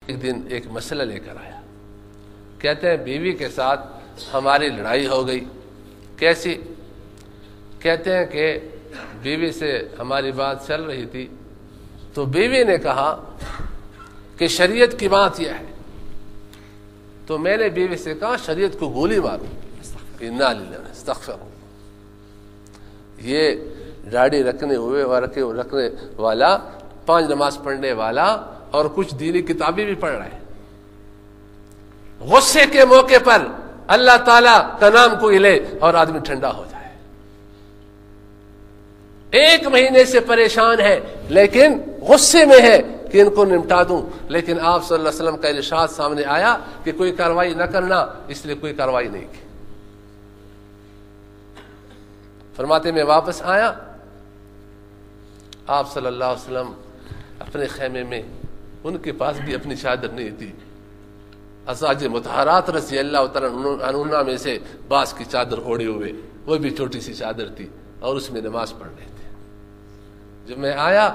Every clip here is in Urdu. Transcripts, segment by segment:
ایک دن ایک مسئلہ لے کر آیا. کہتے ہیں بیوی کے ساتھ ہماری لڑائی ہو گئی. کیسی؟ کہتے ہیں کہ بیوی سے ہماری بات چل رہی تھی تو بیوی نے کہا کہ شریعت کی بات یہ ہے. تو میں نے بیوی سے کہا شریعت کو گولی مارو. انا للہ استغفر اللہ. یہ داڑھی رکھنے ہوئے اور رکھنے والا، 5 نماز پڑھنے والا اور کچھ دینی کتابیں بھی پڑھ رہا ہے. غصے کے موقع پر اللہ تعالیٰ کا نام کوئی لے اور آدمی ٹھنڈا ہو جائے. 1 مہینے سے پریشان ہے لیکن غصے میں ہے کہ ان کو نمٹا دوں، لیکن آپ صلی اللہ علیہ وسلم کا ارشاد سامنے آیا کہ کوئی کارروائی نہ کرنا، اس لیے کوئی کارروائی نہیں کی. فرماتے میں واپس آیا، آپ صلی اللہ علیہ وسلم اپنے خیمے میں، ان کے پاس بھی اپنی چادر نہیں تھی. ازواج مطہرات رضی اللہ تعالیٰ عنہا میں سے باس کی چادر اوڑے ہوئے، وہ بھی چھوٹی سی چادر تھی اور اس میں نماز پڑھ رہے تھے. جب میں آیا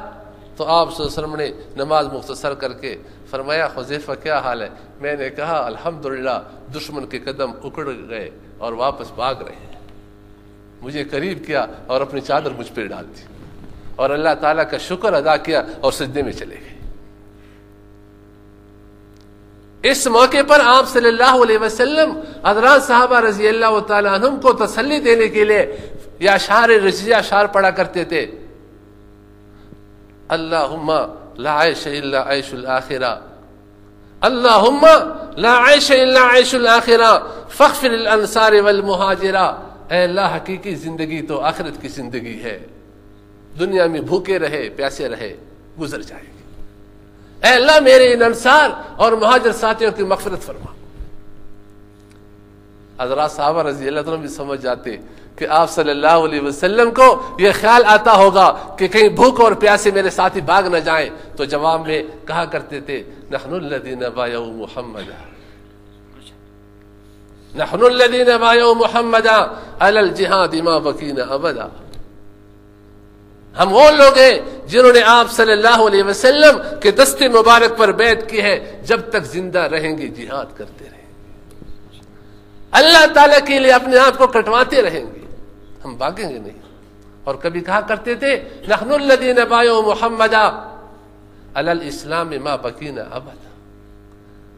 تو آپ صلی اللہ علیہ وسلم نے نماز مختصر کر کے فرمایا حذیفہ کیا حال ہے؟ میں نے کہا الحمدللہ دشمن کے قدم اکڑ گئے اور واپس بھاگ رہے ہیں. مجھے قریب کیا اور اپنی چادر مجھ پہ ڈال دی اور اللہ تعالیٰ کا شکر ادا کیا اور سجدے میں چلے گئے. اس موقع پر آپ صلی اللہ علیہ وسلم حضرات صحابہ رضی اللہ تعالیٰ عنہم کو تسلی دینے کے لیے یا اشعار رضیہ اشعار پڑھا کرتے تھے. اللہم لا عیش الا عیش الآخرہ، اللہم لا عیش الا عیش الآخرہ فاغفر للانصار والمہاجرہ. اے اللہ حقیقی زندگی تو آخرت کی زندگی ہے، دنیا میں بھوکے رہے پیاسے رہے گزر جائے گی. اے اللہ میرے ان انصار اور مہاجر ساتھیوں کی مغفرت فرما. حضرات صحابہ رضی اللہ عنہ بھی سمجھ جاتے کہ آپ صلی اللہ علیہ وسلم کو یہ خیال آتا ہوگا کہ کہیں بھوک اور پیاسے میرے ساتھی بھاگ نہ جائیں، تو جواب میں کہا کرتے تھے نحن الذین بایعوا محمدا، نحن الذین بایعوا محمدا علی الجہاد ما بقینا ابدا. ہم وہ لوگ ہیں جنہوں نے آپ صلی اللہ علیہ وسلم کے دست مبارک پر بیعت کی ہے، جب تک زندہ رہیں گے جہاد کرتے رہیں گے، اللہ تعالیٰ کے لیے اپنے آپ کو کٹواتے رہیں گے، ہم بھاگیں گے نہیں. اور کبھی کہا کرتے تھے نحن الذین بایعوا محمدا علی الاسلام ما بقینا ابدا.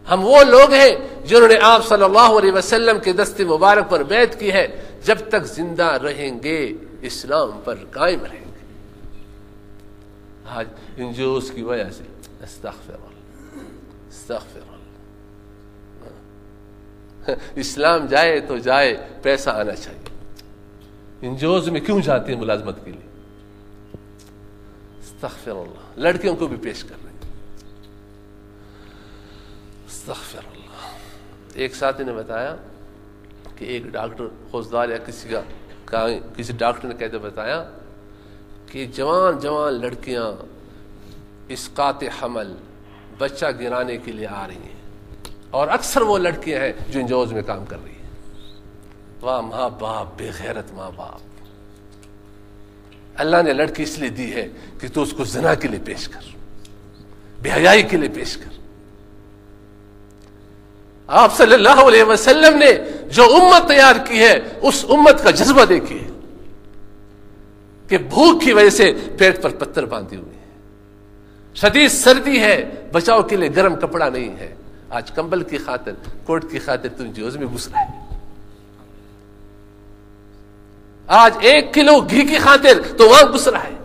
ہم وہ لوگ ہیں جنہوں نے آپ صلی اللہ علیہ وسلم کے دست مبارک پر بیعت کی ہے، جب تک زندہ رہیں گے اسلام پر قائم رہیں گے. آج انجوز کی وجہ سے استغفر اللہ استغفر اللہ. اسلام جائے تو جائے، پیسہ آنا چاہیے. انجوز میں کیوں جاتے ہیں ملازمت کے لیے؟ استغفر اللہ. لڑکیوں کو بھی پیش کر رہے ہیں. استغفر اللہ. ایک ساتھی نے بتایا کہ ایک ڈاکٹر خوزدار یا کسی ڈاکٹر نے کہتے بتایا کہ جوان لڑکیاں اسقاط حمل بچہ گرانے کے لیے آ رہی ہیں، اور اکثر وہ لڑکیاں ہیں جو انجوز میں کام کر رہی ہیں. واہ ماں باپ، بے غیرت ماں باپ. اللہ نے لڑکی اس لیے دی ہے کہ تو اس کو زنا کے لیے پیش کر، بے حیائی کے لیے پیش کر. آپ صلی اللہ علیہ وسلم نے جو امت تیار کی ہے اس امت کا جذبہ دیکھیے کہ بھوک کی وجہ سے پیٹ پر پتھر باندھی ہوئی ہے، شدید سردی ہے، بچاؤ کے لیے گرم کپڑا نہیں ہے. آج کمبل کی خاطر، کوٹ کی خاطر تم جوز میں گھس رہا ہے. آج 1 کلو گھی کی خاطر تو وہاں گھس رہا ہے.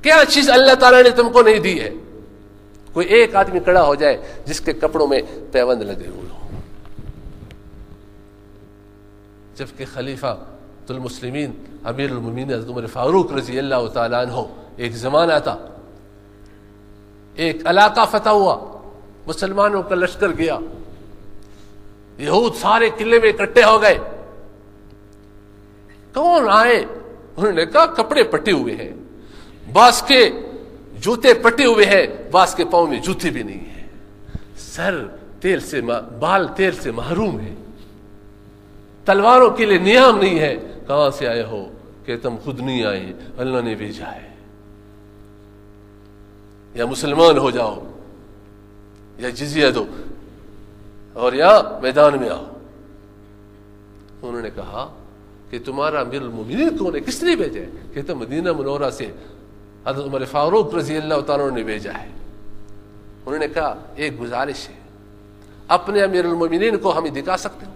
کیا چیز اللہ تعالیٰ نے تم کو نہیں دی ہے؟ کوئی ایک آدمی کھڑا ہو جائے جس کے کپڑوں میں پیوند لگے ہوئے ہوں. جبکہ خلیفہ المسلمین امیر المومنین حضرت عمر فاروق رضی اللہ تعالیٰ عنہ، ایک زمانہ تھا، ایک علاقہ فتح ہوا، مسلمانوں کا لشکر گیا، یہود سارے قلعے میں اکٹھے ہو گئے. کون آئے؟ انہوں نے کہا کپڑے پٹے ہوئے ہیں، باس کے جوتے پٹے ہوئے ہیں، باس کے پاؤں میں جوتے بھی نہیں ہیں، بال تیل سے محروم ہے، تلواروں کے لیے نیام نہیں ہے. کہاں سے آئے ہو؟ کہ تم خود نہیں آئے، اللہ نے بھیجا ہے. یا مسلمان ہو جاؤ یا جزیہ دو اور یا میدان میں آؤ. انہوں نے کہا کہ تمہارا امیر المومنین کون ہے, کس نے بھیجا ہے؟ کہتے مدینہ منورہ سے حضرت عمر فاروق رضی اللہ تعالیٰ نے بھیجا ہے. انہوں نے کہا ایک گزارش ہے, اپنے امیر المومنین کو ہمیں دکھا سکتے ہو؟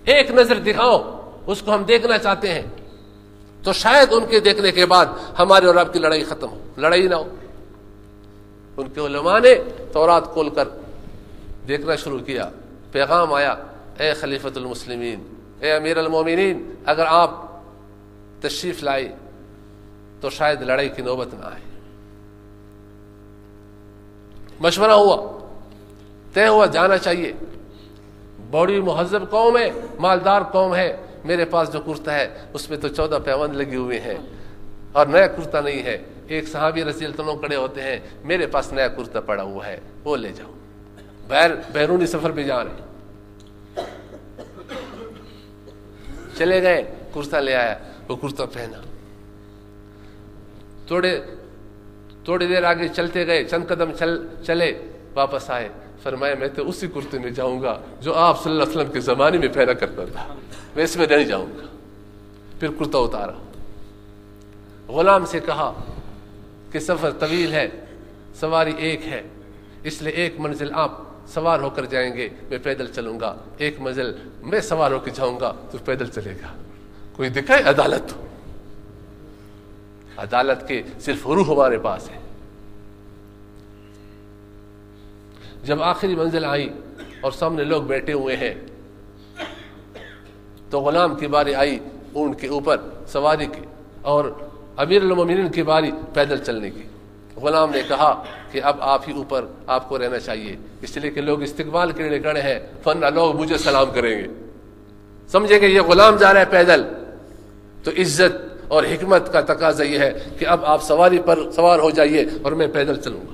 ایک نظر دکھاؤ, اس کو ہم دیکھنا چاہتے ہیں, تو شاید ان کے دیکھنے کے بعد ہمارے اور آپ کی لڑائی ختم ہو, لڑائی نہ ہو. ان کے علماء نے تورات کھول کر دیکھنا شروع کیا. پیغام آیا, اے خلیفۃ المسلمین, اے امیر المومنین, اگر آپ تشریف لائے تو شاید لڑائی کی نوبت نہ آئے. مشورہ ہوا, طے ہوا جانا چاہیے. بڑی مہذب قوم ہے, مالدار قوم ہے. میرے پاس جو کرتا ہے اس میں تو 14 پیوند لگے ہوئے ہیں اور نیا کرتا نہیں ہے. ایک صحابی رضی اللہ عنہ کھڑے ہوتے ہیں, میرے پاس نیا کرتا پڑا ہوا ہے, وہ لے جاؤ. بیرونی سفر پہ جا رہے ہیں. چلے گئے, کرتا لے آیا, وہ کرتا پہنا. تھوڑی دیر آگے چلتے گئے, چند قدم چلے, واپس آئے. فرمایا میں تو اسی کرتے میں جاؤں گا جو آپ صلی اللہ علیہ وسلم کے زمانے میں پہنا کرتا تھا, میں اس میں نہیں جاؤں گا. پھر کرتا اتارا. غلام سے کہا کہ سفر طویل ہے, سواری ایک ہے, اس لیے ایک منزل آپ سوار ہو کر جائیں گے, میں پیدل چلوں گا. ایک منزل میں سوار ہو کے جاؤں گا, تو پیدل چلے گا. کوئی دکھائے عدالت؟ عدالت کے صرف روح ہمارے پاس ہے. جب آخری منزل آئی اور سامنے لوگ بیٹھے ہوئے ہیں, تو غلام کی باری آئی اونٹ کے اوپر سواری کی, اور امیر المومنین کی باری پیدل چلنے کی. غلام نے کہا کہ اب آپ ہی اوپر آپ کو رہنا چاہیے, اس لیے کہ لوگ استقبال کے لیے کھڑے ہیں, ورنہ لوگ مجھے سلام کریں گے, سمجھے کہ یہ غلام جا رہا ہے پیدل. تو عزت اور حکمت کا تقاضا یہ ہے کہ اب آپ سواری پر سوار ہو جائیے اور میں پیدل چلوں گا.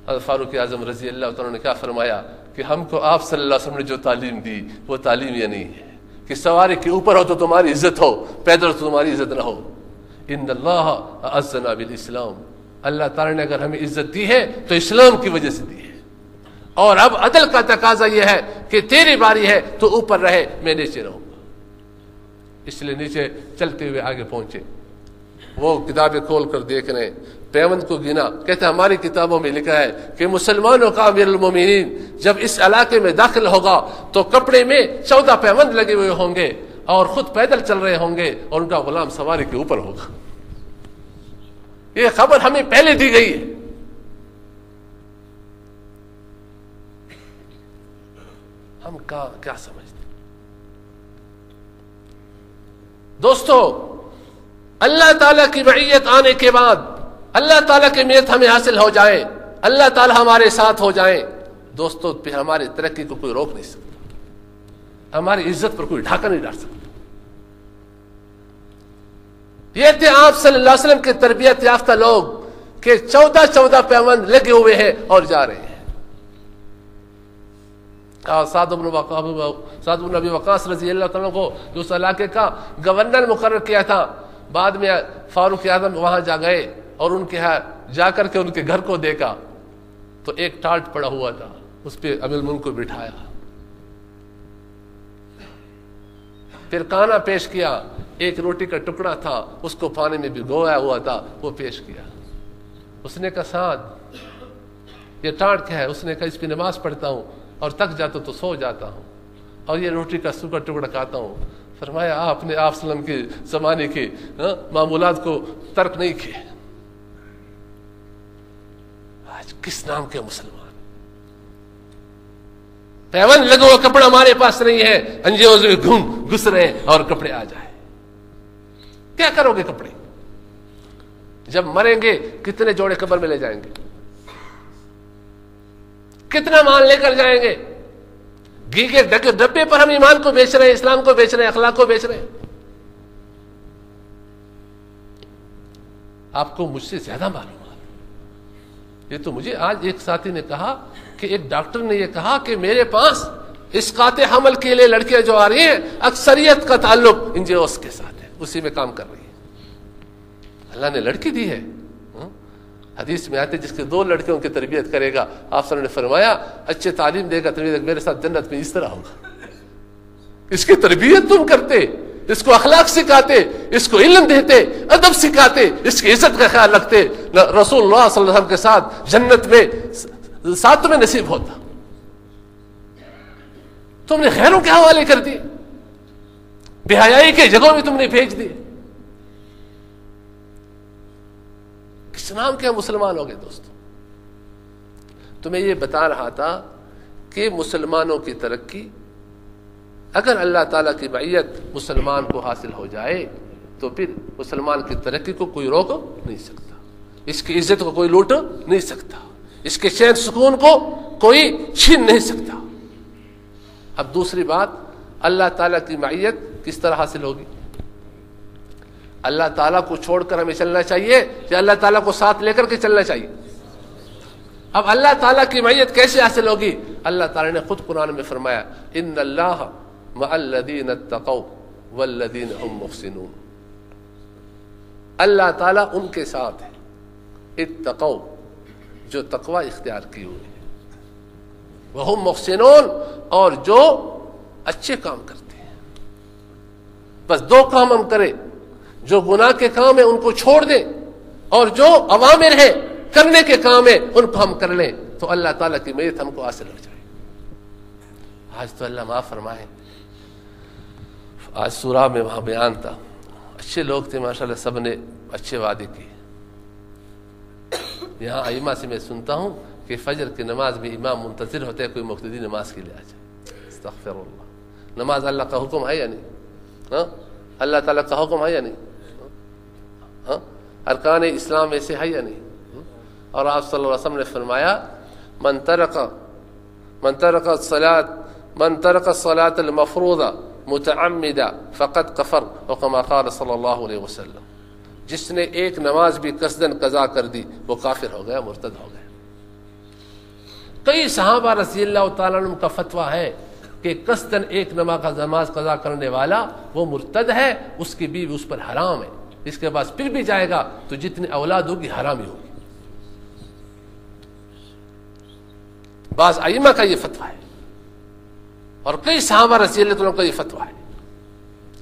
حضرت فاروق اعظم رضی اللہ تعالیٰ نے کیا فرمایا کہ ہم کو آپ صلی اللہ علیہ وسلم نے جو تعلیم دی وہ تعلیم یہ نہیں ہے کہ سواری کے اوپر ہو تو تمہاری عزت ہو, پیدل تو تمہاری عزت نہ ہو. ان اللہ اعزنا بالاسلام, اللہ تعالیٰ نے اگر ہمیں عزت دی ہے تو اسلام کی وجہ سے دی ہے. اور اب عدل کا تقاضا یہ ہے کہ تیری باری ہے تو اوپر رہے, میں نیچے رہوں گا. اس لیے نیچے چلتے ہوئے آگے پہنچے. وہ کتابیں کھول کر دیکھ رہے, پیوند کو گنا. کہتے ہماری کتابوں میں لکھا ہے کہ مسلمانوں کا امیر المومنین جب اس علاقے میں داخل ہوگا تو کپڑے میں 14 پیوند لگے ہوئے ہوں گے اور خود پیدل چل رہے ہوں گے, اور ان کا غلام سواری کے اوپر ہوگا. یہ خبر ہمیں پہلے دی گئی ہے. ہم کیا سمجھتے دوستو؟ اللہ تعالیٰ کی معیت آنے کے بعد, اللہ تعالیٰ کی معیت ہمیں حاصل ہو جائے, اللہ تعالیٰ ہمارے ساتھ ہو جائیں دوستو, پھر ہماری ترقی کو کوئی روک نہیں سکتا, ہماری عزت پر کوئی ڈھاکہ نہیں ڈال سکتا. یہ تھے آپ صلی اللہ علیہ وسلم کے تربیت یافتہ لوگ کہ 14 پیوند لگے ہوئے ہیں اور جا رہے ہیں. سعد بن ابی وقاص رضی اللہ تعالیٰ کو جو اس علاقے کا گورنر مقرر کیا تھا, بعد میں فاروق اعظم وہاں جا گئے اور ان کے ہاں جا کر کے ان کے گھر کو دیکھا تو ایک ٹاٹ پڑا ہوا تھا, اس پہ امیر المومنین کو بٹھایا, پھر کھانا پیش کیا. ایک روٹی کا ٹکڑا تھا, اس کو پانی میں بھگویا ہوا تھا, وہ پیش کیا. اس نے کہا سعد یہ ٹاٹ کیا ہے؟ اس نے کہا اس پہ نماز پڑھتا ہوں اور تک جاتا تو سو جاتا ہوں, اور یہ روٹی کا سوکھا ٹکڑا کھاتا ہوں. فرمایا آپ نے آپ وسلم کے زمانے کے معمولات کو ترک نہیں کیے. آج کس نام کے مسلمان؟ پیون لگو ہوا کپڑا ہمارے پاس نہیں ہے, انجیوں سے گھس رہے ہیں اور کپڑے آ جائے. کیا کرو گے کپڑے؟ جب مریں گے کتنے جوڑے قبر میں لے جائیں گے؟ کتنا مال لے کر جائیں گے؟ گھی کے ڈبے پر ہم ایمان کو بیچ رہے ہیں, اسلام کو بیچ رہے ہیں, اخلاق کو بیچ رہے ہیں. آپ کو مجھ سے زیادہ معلومات. یہ تو مجھے آج ایک ساتھی نے کہا کہ ایک ڈاکٹر نے یہ کہا کہ میرے پاس اسقاط حمل کے لیے لڑکیاں جو آ رہی ہیں اکثریت کا تعلق انجیوس کے ساتھ ہے, اسی میں کام کر رہی ہیں. اللہ نے لڑکی دی ہے. حدیث میں آتے جس کے 2 لڑکیوں کی تربیت کرے گا, آپ سر نے فرمایا اچھے تعلیم دے گا, تربیت میرے ساتھ جنت میں اس طرح ہوگا. اس کی تربیت تم کرتے, اس کو اخلاق سکھاتے, اس کو علم دیتے, ادب سکھاتے, اس کی عزت کا خیال رکھتے, رسول اللہ صلی اللہ علیہ وسلم کے ساتھ جنت میں ساتھ تمہیں نصیب ہوتا. تم نے غیروں کے حوالے کر دی, بے حیائی کے جگہوں میں تم نے بھیج دی. کس نام کے مسلمان ہو گئے دوستو؟ تمہیں یہ بتا رہا تھا کہ مسلمانوں کی ترقی, اگر اللہ تعالیٰ کی معیت مسلمان کو حاصل ہو جائے تو پھر مسلمان کی ترقی کو کوئی روک نہیں سکتا, اس کی عزت کو کوئی لوٹ نہیں سکتا, اس کے چین سکون کو کوئی چھین نہیں سکتا. اب دوسری بات, اللہ تعالیٰ کی معیت کس طرح حاصل ہوگی؟ اللہ تعالیٰ کو چھوڑ کر ہمیں چلنا چاہیے یا اللہ تعالیٰ کو ساتھ لے کر کے چلنا چاہیے؟ اب اللہ تعالیٰ کی معیت کیسے حاصل ہوگی؟ اللہ تعالیٰ نے خود قرآن میں فرمایا ان اللہ مع الذین اتقوا والذین هم محسنون. اللہ تعالیٰ ان کے ساتھ ہے اتقوا, جو تقوی اختیار کی ہوئی ہے, وہم محسنون, اور جو اچھے کام کرتے ہیں. بس 2 کام ہم کریں, جو گناہ کے کام ہیں ان کو چھوڑ دیں, اور جو اوامر ہیں کرنے کے کام ہیں ان کو ہم کر لیں, تو اللہ تعالیٰ کی معیت ہم کو حاصل ہو جائے. آج تو اللہ معاف فرمائے, آج سورہ میں وہاں بیان تھا, اچھے لوگ تھے ماشاءاللہ, سب نے اچھے وعدے کیے. یہاں ائمہ سے میں سنتا ہوں کہ فجر کی نماز میں امام منتظر ہوتے ہیں کوئی مقتدی نماز کے لیے آ جائے. استغفر اللہ. نماز اللہ کا حکم ہے یا نہیں؟ ہاں, اللہ تعالیٰ کا حکم ہے یا نہیں؟ ہاں, ارکان اسلام میں سے ہے یا نہیں؟ اور آپ صلی اللہ علیہ وسلم نے فرمایا من ترک الصلاة المفروضہ متعمدا فقد کفر, اور کما قال صلی اللہ علیہ وسلم, جس نے ایک نماز بھی قصدن قضا کر دی وہ کافر ہو گیا, مرتد ہو گیا. کئی صحابہ رضی اللہ تعالیٰ عنہ کا فتویٰ ہے کہ قصدن ایک نماز قضا کرنے والا وہ مرتد ہے, اس کی بیوی اس پر حرام ہے, اس کے بعد پھر بھی جائے گا تو جتنی اولاد ہوگی حرام ہی ہوگی. بعض ائمہ کا یہ فتویٰ ہے, اور کئی صحابہ رضی اللہ عنہ کا یہ فتویٰ ہے,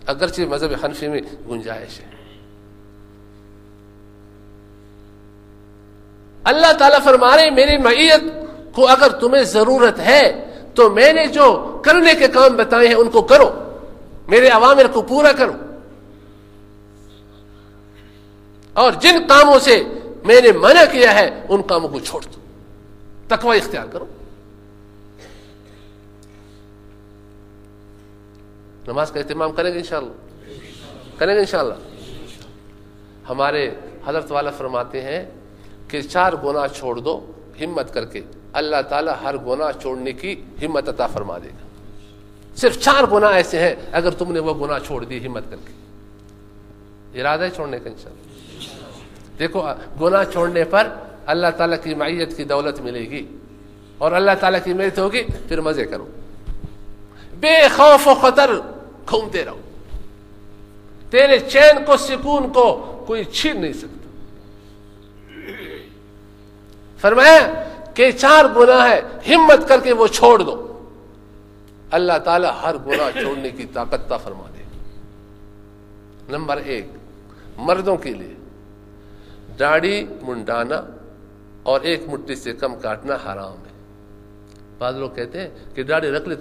اگرچہ مذہب حنفی میں گنجائش ہے. اللہ تعالیٰ فرما رہے میری معیت کو اگر تمہیں ضرورت ہے تو میں نے جو کرنے کے کام بتائے ہیں ان کو کرو, میرے اوامر کو پورا کرو, اور جن کاموں سے میں نے منع کیا ہے ان کاموں کو چھوڑ دو, تقوی اختیار کرو. نماز کا اہتمام کریں گے انشاءاللہ, کریں گے انشاءاللہ. ہمارے حضرت والا فرماتے ہیں کہ 4 گناہ چھوڑ دو ہمت کر کے, اللہ تعالیٰ ہر گناہ چھوڑنے کی ہمت عطا فرما دے گا. صرف 4 گناہ ایسے ہیں اگر تم نے وہ گناہ چھوڑ دی ہمت کر کے, ارادہ ہے چھوڑنے کا انشاءاللہ. دیکھو گناہ چھوڑنے پر اللہ تعالیٰ کی معیت کی دولت ملے گی, اور اللہ تعالیٰ کی معیت ہوگی, پھر مزے کرو, بے خوف و خطر گھومتے رہو, تیرے چین کو سکون کو کوئی چھین نہیں سکتا. فرمایا کہ 4 گناہ ہے ہمت کر کے وہ چھوڑ دو, اللہ تعالیٰ ہر گناہ چھوڑنے کی طاقت عطا فرما دے. نمبر 1, مردوں کے لیے داڑھی منڈانا اور 1 مٹھی سے کم کاٹنا حرام ہے. بعض لوگ کہتے ہیں کہ داڑھی رکھ لے تو